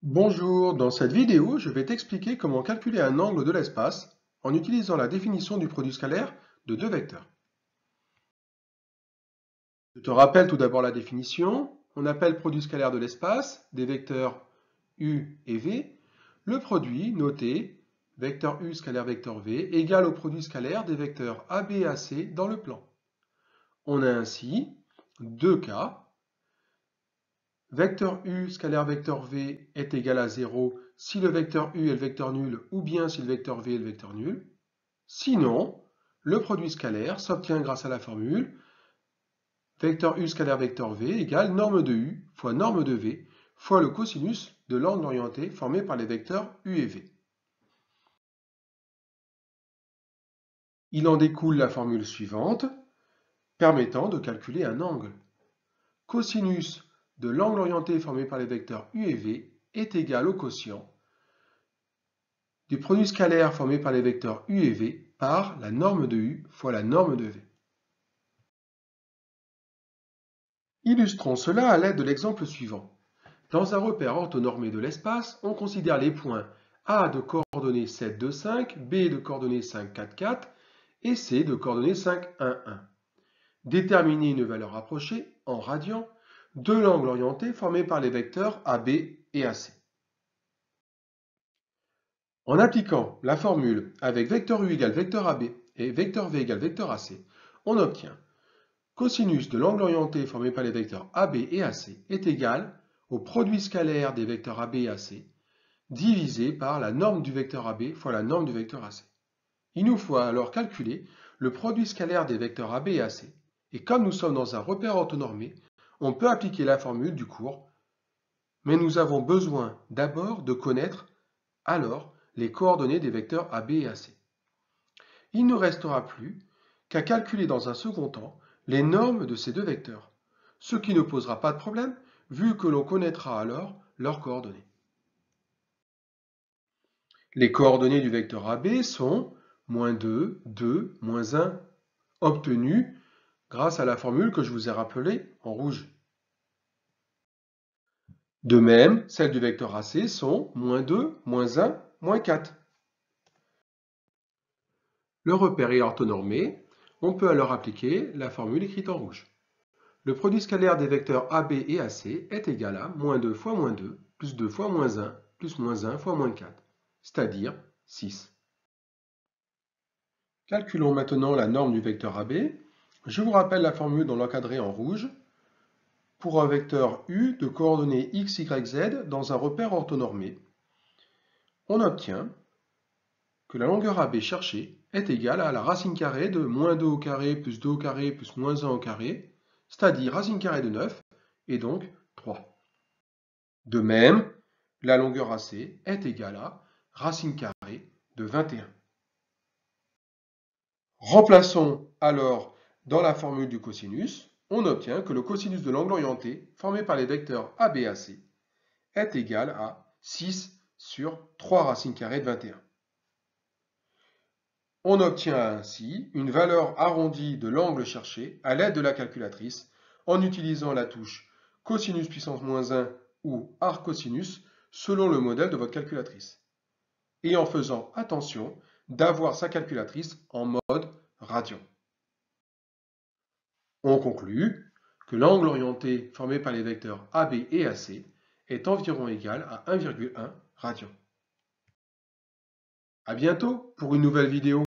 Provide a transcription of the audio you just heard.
Bonjour, dans cette vidéo, je vais t'expliquer comment calculer un angle de l'espace en utilisant la définition du produit scalaire de deux vecteurs. Je te rappelle tout d'abord la définition. On appelle produit scalaire de l'espace des vecteurs u et v, le produit noté vecteur u scalaire vecteur v égal au produit scalaire des vecteurs AB et AC dans le plan. On a ainsi deux cas. Vecteur u scalaire vecteur v est égal à 0 si le vecteur u est le vecteur nul ou bien si le vecteur v est le vecteur nul. Sinon, le produit scalaire s'obtient grâce à la formule vecteur u scalaire vecteur v égale norme de u fois norme de v fois le cosinus de l'angle orienté formé par les vecteurs u et v. Il en découle la formule suivante permettant de calculer un angle. Cosinus de l'angle orienté formé par les vecteurs u et v est égal au quotient du produit scalaire formé par les vecteurs u et v par la norme de u fois la norme de v. Illustrons cela à l'aide de l'exemple suivant. Dans un repère orthonormé de l'espace, on considère les points A de coordonnées 7, 2, 5, B de coordonnées 5, 4, 4 et C de coordonnées 5, 1, 1. Déterminer une valeur approchée, en radians, de l'angle orienté formé par les vecteurs AB et AC. En appliquant la formule avec vecteur U égale vecteur AB et vecteur V égale vecteur AC, on obtient cosinus de l'angle orienté formé par les vecteurs AB et AC est égal au produit scalaire des vecteurs AB et AC divisé par la norme du vecteur AB fois la norme du vecteur AC. Il nous faut alors calculer le produit scalaire des vecteurs AB et AC. Et comme nous sommes dans un repère orthonormé, on peut appliquer la formule du cours, mais nous avons besoin d'abord de connaître alors les coordonnées des vecteurs AB et AC. Il ne restera plus qu'à calculer dans un second temps les normes de ces deux vecteurs, ce qui ne posera pas de problème vu que l'on connaîtra alors leurs coordonnées. Les coordonnées du vecteur AB sont -2, 2, -1, obtenues grâce à la formule que je vous ai rappelée en rouge. De même, celles du vecteur AC sont -2, -1, -4. Le repère est orthonormé, on peut alors appliquer la formule écrite en rouge. Le produit scalaire des vecteurs AB et AC est égal à -2 fois -2, plus 2 fois -1, plus -1 fois -4, c'est-à-dire 6. Calculons maintenant la norme du vecteur AB. Je vous rappelle la formule dans l'encadré en rouge. Pour un vecteur U de coordonnées x, y, z dans un repère orthonormé, on obtient que la longueur AB cherchée est égale à la racine carrée de -2 au carré plus 2 au carré plus -1 au carré, c'est-à-dire racine carrée de 9 et donc 3. De même, la longueur AC est égale à racine carrée de 21. Remplaçons alors dans la formule du cosinus, on obtient que le cosinus de l'angle orienté formé par les vecteurs AB et AC est égal à 6 sur 3 racine carrée de 21. On obtient ainsi une valeur arrondie de l'angle cherché à l'aide de la calculatrice en utilisant la touche cosinus puissance -1 ou arc cosinus selon le modèle de votre calculatrice. Et en faisant attention d'avoir sa calculatrice en mode radian. On conclut que l'angle orienté formé par les vecteurs AB et AC est environ égal à 1,1 radian. À bientôt pour une nouvelle vidéo.